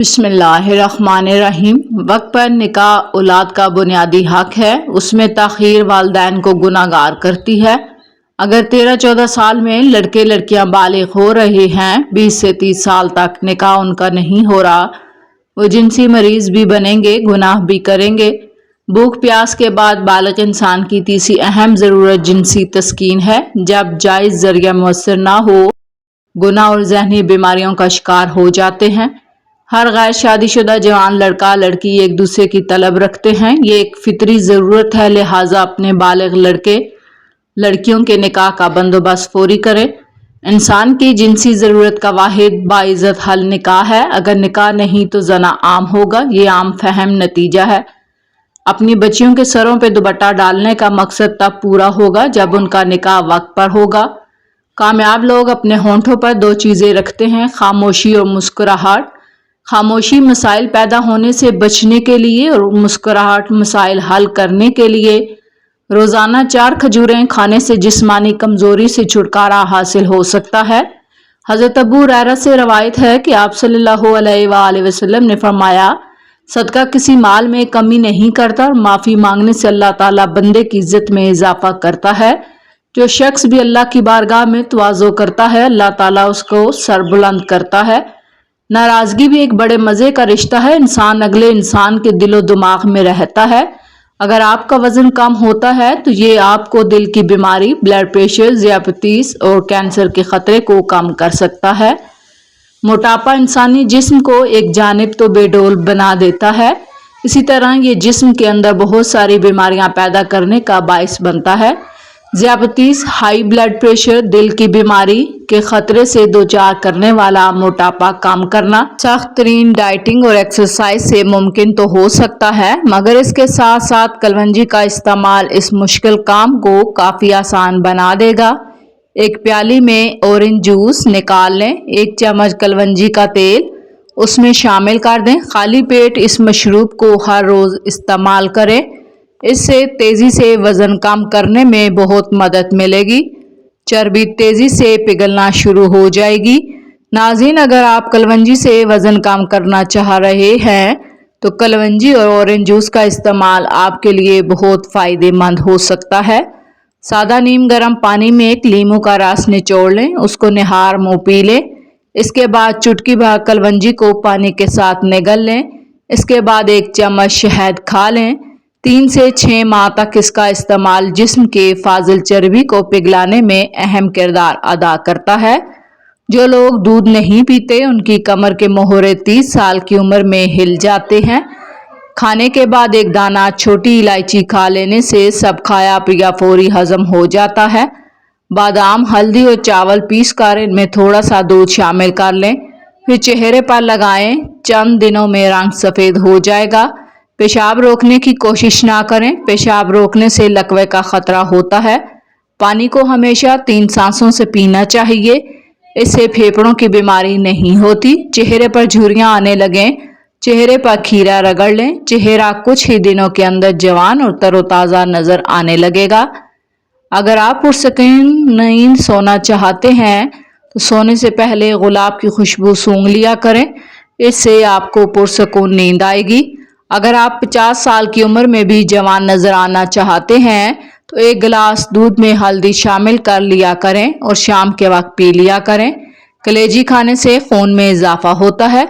بسم اللہ الرحمن الرحیم۔ وقت پر نکاح اولاد کا بنیادی حق ہے، اس میں تاخیر والدین کو گناہگار کرتی ہے۔ اگر 13-14 سال میں لڑکے لڑکیاں بالغ ہو رہے ہیں، 20 سے 30 سال تک نکاح ان کا نہیں ہو رہا، وہ جنسی مریض بھی بنیں گے، گناہ بھی کریں گے۔ بھوک پیاس کے بعد بالغ انسان کی تیسری اہم ضرورت جنسی تسکین ہے۔ جب جائز ذریعہ میسر نہ ہو، گناہ اور ذہنی بیماریوں کا شکار ہو جاتے ہیں۔ ہر غیر شادی شدہ جوان لڑکا لڑکی ایک دوسرے کی طلب رکھتے ہیں، یہ ایک فطری ضرورت ہے، لہٰذا اپنے بالغ لڑکے لڑکیوں کے نکاح کا بندوبست فوری کریں۔ انسان کی جنسی ضرورت کا واحد باعزت حل نکاح ہے۔ اگر نکاح نہیں تو زنا عام ہوگا، یہ عام فہم نتیجہ ہے۔ اپنی بچیوں کے سروں پہ دوپٹہ ڈالنے کا مقصد تب پورا ہوگا جب ان کا نکاح وقت پر ہوگا۔ کامیاب لوگ اپنے ہونٹوں پر دو چیزیں رکھتے ہیں، خاموشی اور مسکراہٹ۔ خاموشی مسائل پیدا ہونے سے بچنے کے لیے اور مسکراہٹ مسائل حل کرنے کے لیے۔ روزانہ 4 کھجوریں کھانے سے جسمانی کمزوری سے چھٹکارا حاصل ہو سکتا ہے۔ حضرت ابو ہریرہ سے روایت ہے کہ آپ صلی اللہ علیہ وآلہ وسلم نے فرمایا، صدقہ کسی مال میں کمی نہیں کرتا اور معافی مانگنے سے اللہ تعالیٰ بندے کی عزت میں اضافہ کرتا ہے۔ جو شخص بھی اللہ کی بارگاہ میں تواضع کرتا ہے، اللہ تعالیٰ اس کو سربلند کرتا ہے۔ ناراضگی بھی ایک بڑے مزے کا رشتہ ہے، انسان اگلے انسان کے دل و دماغ میں رہتا ہے۔ اگر آپ کا وزن کم ہوتا ہے تو یہ آپ کو دل کی بیماری، بلڈ پریشر، ذیابیطس اور کینسر کے خطرے کو کم کر سکتا ہے۔ موٹاپا انسانی جسم کو ایک جانب تو بے ڈول بنا دیتا ہے، اسی طرح یہ جسم کے اندر بہت ساری بیماریاں پیدا کرنے کا باعث بنتا ہے۔ ذیابیطس، ہائی بلڈ پریشر، دل کی بیماری کے خطرے سے دوچار کرنے والا موٹاپا کم کرنا سخت ترین ڈائٹنگ اور ایکسرسائز سے ممکن تو ہو سکتا ہے، مگر اس کے ساتھ ساتھ کلونجی کا استعمال اس مشکل کام کو کافی آسان بنا دے گا۔ ایک پیالی میں اورنج جوس نکال لیں، 1 چمچ کلونجی کا تیل اس میں شامل کر دیں، خالی پیٹ اس مشروب کو ہر روز استعمال کریں، اس سے تیزی سے وزن کم کرنے میں بہت مدد ملے گی، چربی تیزی سے پگھلنا شروع ہو جائے گی۔ ناظرین، اگر آپ کلونجی سے وزن کم کرنا چاہ رہے ہیں تو کلونجی اور اورنج جوس کا استعمال آپ کے لیے بہت فائدہ مند ہو سکتا ہے۔ سادہ نیم گرم پانی میں 1 لیموں کا رس نچوڑ لیں، اس کو نہار منہ پی لیں، اس کے بعد چٹکی بھر کلونجی کو پانی کے ساتھ نگل لیں، اس کے بعد 1 چمچ شہد کھا لیں۔ 3 سے 6 ماہ تک اس کا استعمال جسم کے فاضل چربی کو پگھلانے میں اہم کردار ادا کرتا ہے۔ جو لوگ دودھ نہیں پیتے ان کی کمر کے مہرے 30 سال کی عمر میں ہل جاتے ہیں۔ کھانے کے بعد 1 دانہ چھوٹی الائچی کھا لینے سے سب کھایا پیا فوری ہضم ہو جاتا ہے۔ بادام، ہلدی اور چاول پیس کر ان میں تھوڑا سا دودھ شامل کر لیں، پھر چہرے پر لگائیں، چند دنوں میں رنگ سفید ہو جائے گا۔ پیشاب روکنے کی کوشش نہ کریں، پیشاب روکنے سے لکوے کا خطرہ ہوتا ہے۔ پانی کو ہمیشہ 3 سانسوں سے پینا چاہیے، اس سے پھیپھڑوں کی بیماری نہیں ہوتی۔ چہرے پر جھریاں آنے لگیں، چہرے پر کھیرا رگڑ لیں، چہرہ کچھ ہی دنوں کے اندر جوان اور تر و تازہ نظر آنے لگے گا۔ اگر آپ پرسکون نیند سونا چاہتے ہیں تو سونے سے پہلے گلاب کی خوشبو سونگھ لیا کریں، اس سے آپ کو پرسکون نیند آئے گی۔ اگر آپ 50 سال کی عمر میں بھی جوان نظر آنا چاہتے ہیں تو 1 گلاس دودھ میں ہلدی شامل کر لیا کریں اور شام کے وقت پی لیا کریں۔ کلیجی کھانے سے خون میں اضافہ ہوتا ہے۔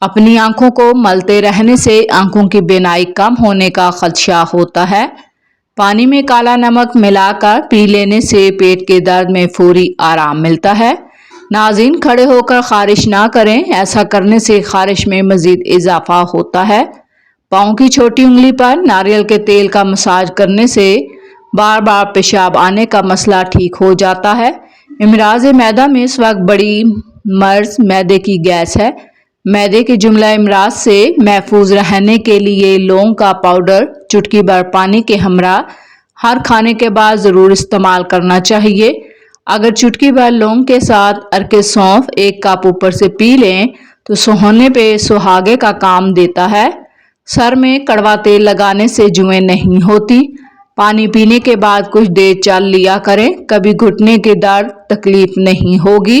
اپنی آنکھوں کو ملتے رہنے سے آنکھوں کی بینائی کم ہونے کا خدشہ ہوتا ہے۔ پانی میں کالا نمک ملا کر پی لینے سے پیٹ کے درد میں فوری آرام ملتا ہے۔ ناظرین، کھڑے ہو کر خارش نہ کریں، ایسا کرنے سے خارش میں مزید اضافہ ہوتا ہے۔ پاؤں کی چھوٹی انگلی پر ناریل کے تیل کا مساج کرنے سے بار بار پیشاب آنے کا مسئلہ ٹھیک ہو جاتا ہے۔ امراض معدہ میں اس وقت بڑی مرض معدے کی گیس ہے۔ معدے کے جملہ امراض سے محفوظ رہنے کے لیے لونگ کا پاؤڈر چٹکی بھر پانی کے ہمراہ ہر کھانے کے بعد ضرور استعمال کرنا چاہیے۔ اگر چٹکی بھر لونگ کے ساتھ عرق سونف 1 کپ اوپر سے پی لیں تو سوہنے پہ سہاگے کا کام دیتا ہے۔ سر میں کڑوا تیل لگانے سے جوئیں نہیں ہوتی۔ پانی پینے کے بعد کچھ دیر چل لیا کریں، کبھی گھٹنے کے درد تکلیف نہیں ہوگی۔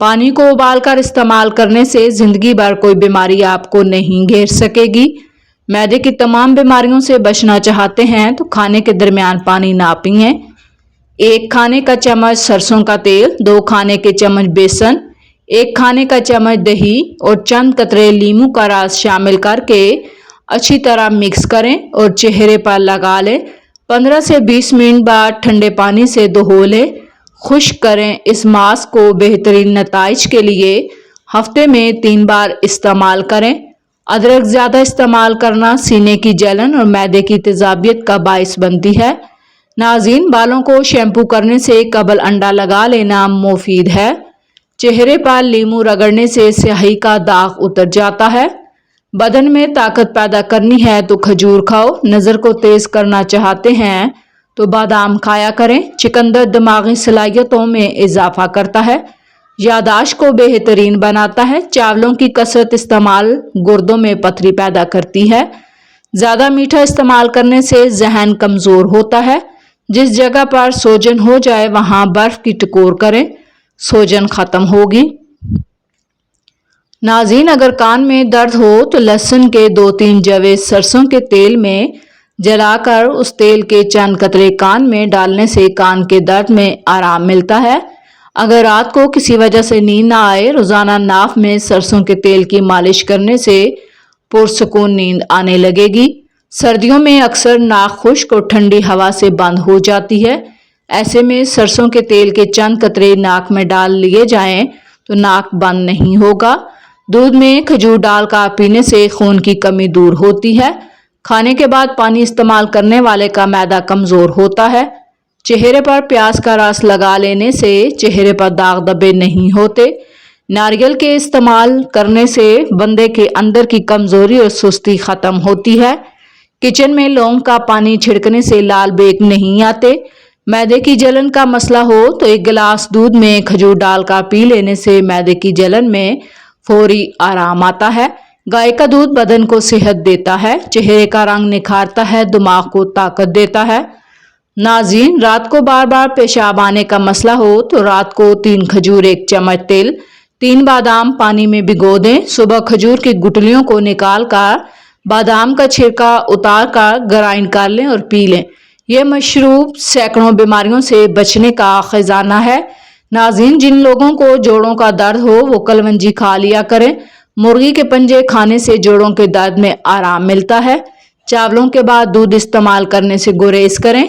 پانی کو ابال کر استعمال کرنے سے زندگی بھر کوئی بیماری آپ کو نہیں گھیر سکے گی۔ معدے کی تمام بیماریوں سے بچنا چاہتے ہیں تو کھانے کے درمیان پانی نہ پئیں۔ 1 کھانے کا چمچ سرسوں کا تیل، 2 کھانے کے چمچ بیسن، 1 کھانے کا چمچ دہی اور چند قطرے لیموں کا رس شامل کر کے اچھی طرح مکس کریں اور چہرے پر لگا لیں۔ 15 سے 20 منٹ بعد ٹھنڈے پانی سے دھو لیں، خشک کریں۔ اس ماسک کو بہترین نتائج کے لیے ہفتے میں 3 بار استعمال کریں۔ ادرک زیادہ استعمال کرنا سینے کی جلن اور معدے کی تیزابیت کا باعث بنتی ہے۔ ناظرین، بالوں کو شیمپو کرنے سے قبل انڈا لگا لینا مفید ہے۔ چہرے پر لیموں رگڑنے سے سیاہی کا داغ اتر جاتا ہے۔ بدن میں طاقت پیدا کرنی ہے تو کھجور کھاؤ۔ نظر کو تیز کرنا چاہتے ہیں تو بادام کھایا کریں۔ چقندر دماغی صلاحیتوں میں اضافہ کرتا ہے، یادداشت کو بہترین بناتا ہے۔ چاولوں کی کثرت استعمال گردوں میں پتھری پیدا کرتی ہے۔ زیادہ میٹھا استعمال کرنے سے ذہن کمزور ہوتا ہے۔ جس جگہ پر سوجن ہو جائے وہاں برف کی ٹکور کریں، سوجن ختم ہوگی۔ ناظرین، اگر کان میں درد ہو تو لہسن کے 2-3 جوے سرسوں کے تیل میں جلا کر اس تیل کے چند قطرے کان میں ڈالنے سے کان کے درد میں آرام ملتا ہے۔ اگر رات کو کسی وجہ سے نیند نہ آئے، روزانہ ناف میں سرسوں کے تیل کی مالش کرنے سے پرسکون نیند آنے لگے گی۔ سردیوں میں اکثر ناک خشک اور ٹھنڈی ہوا سے بند ہو جاتی ہے۔ ایسے میں سرسوں کے تیل کے چند قطرے ناک میں ڈال لیے جائیں تو ناک بند نہیں ہوگا۔ دودھ میں کھجور ڈال کر پینے سے خون کی کمی دور ہوتی ہے۔ کھانے کے بعد پانی استعمال کرنے والے کا معدہ کمزور ہوتا ہے۔ چہرے پر پیاز کا رس لگا لینے سے چہرے پر داغ دھبے نہیں ہوتے۔ ناریل کے استعمال کرنے سے بندے کے اندر کی کمزوری اور سستی ختم ہوتی ہے۔ کچن میں لونگ کا پانی چھڑکنے سے لال بیگ نہیں آتے۔ معدے کی جلن کا مسئلہ ہو تو 1 گلاس دودھ میں کھجور ڈال کر پی لینے سے معدے کی جلن میں فوری آرام آتا ہے۔ گائے کا دودھ بدن کو صحت دیتا ہے، چہرے کا رنگ نکھارتا ہے، دماغ کو طاقت دیتا ہے۔ ناظرین، رات کو بار بار پیشاب آنے کا مسئلہ ہو تو رات کو 3 کھجور 1 چمچ تیل 3 بادام پانی میں بھگو دیں۔ صبح کھجور کی گٹلیوں کو نکال کر بادام کا چھلکا اتار کر گرائنڈ کر لیں اور پی لیں۔ یہ مشروب سینکڑوں بیماریوں سے بچنے کا خزانہ ہے۔ ناظرین، جن لوگوں کو جوڑوں کا درد ہو وہ کلونجی کھا لیا کریں۔ مرغی کے پنجے کھانے سے جوڑوں کے درد میں آرام ملتا ہے۔ چاولوں کے بعد دودھ استعمال کرنے سے گریز کریں۔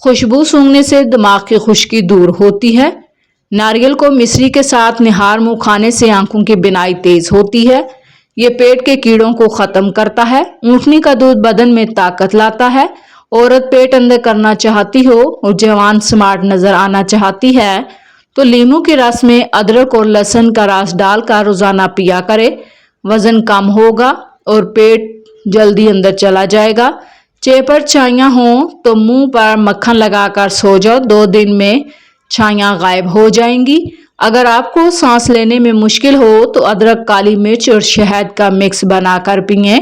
خوشبو سونگھنے سے دماغ کی خشکی دور ہوتی ہے۔ ناریل کو مصری کے ساتھ نہار منہ کھانے سے آنکھوں کی بینائی تیز ہوتی ہے۔ یہ پیٹ کے کیڑوں کو ختم کرتا ہے۔ اونٹنی کا دودھ بدن میں طاقت لاتا ہے۔ عورت پیٹ اندر کرنا چاہتی ہو اور جوان سمارٹ نظر آنا چاہتی ہے تو لیموں کے رس میں ادرک اور لہسن کا رس ڈال کر روزانہ پیا کرے۔ وزن کم ہوگا اور پیٹ جلدی اندر چلا جائے گا۔ چہرے پر چھائیاں ہوں تو منہ پر مکھن لگا کر سو جاؤ، 2 دن میں چھائیاں غائب ہو جائیں گی۔ اگر آپ کو سانس لینے میں مشکل ہو تو ادرک، کالی مرچ اور شہد کا مکس بنا کر پئیں۔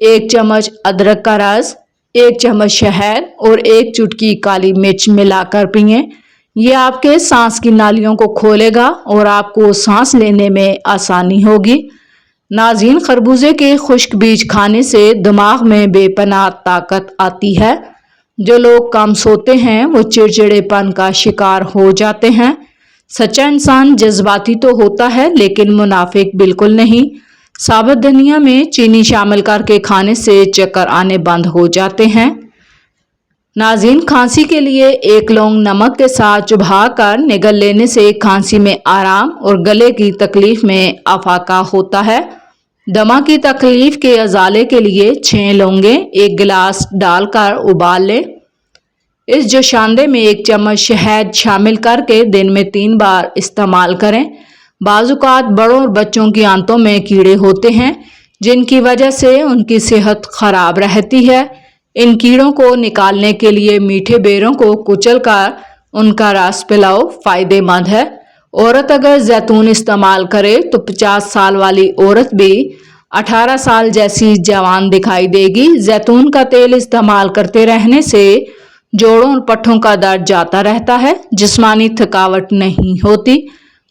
1 چمچ ادرک کا رس، 1 چمچ شہد اور 1 چٹکی کالی مرچ ملا کر پئیں۔ یہ آپ کے سانس کی نالیوں کو کھولے گا اور آپ کو سانس لینے میں آسانی ہوگی۔ ناظرین، خربوزے کے خشک بیج کھانے سے دماغ میں بے پناہ طاقت آتی ہے۔ جو لوگ کم سوتے ہیں وہ چڑچڑے پن کا شکار ہو جاتے ہیں۔ سچا انسان جذباتی تو ہوتا ہے لیکن منافق بالکل نہیں۔ ثابت دھنیا میں چینی شامل کر کے کھانے سے چکر آنے بند ہو جاتے ہیں۔ ناظرین، کھانسی کے لیے 1 لونگ نمک کے ساتھ چبھا کر نگل لینے سے کھانسی میں آرام اور گلے کی تکلیف میں افاقہ ہوتا ہے۔ دمہ کی تکلیف کے ازالے کے لیے 6 لونگیں 1 گلاس ڈال کر ابال لیں۔ اس جوشاندے میں 1 چمچ شہد شامل کر کے دن میں 3 بار استعمال کریں۔ بعض اوقات بڑوں اور بچوں کی آنتوں میں کیڑے ہوتے ہیں جن کی وجہ سے ان کی صحت خراب رہتی ہے۔ ان کیڑوں کو نکالنے کے لیے میٹھے بیروں کو کچل کر ان کا رس پلاؤ، فائدہ مند ہے۔ عورت اگر زیتون استعمال کرے تو 50 سال والی عورت بھی 18 سال جیسی جوان دکھائی دے گی۔ زیتون کا تیل استعمال کرتے رہنے سے جوڑوں اور پٹھوں کا درد جاتا رہتا ہے، جسمانی تھکاوٹ نہیں ہوتی۔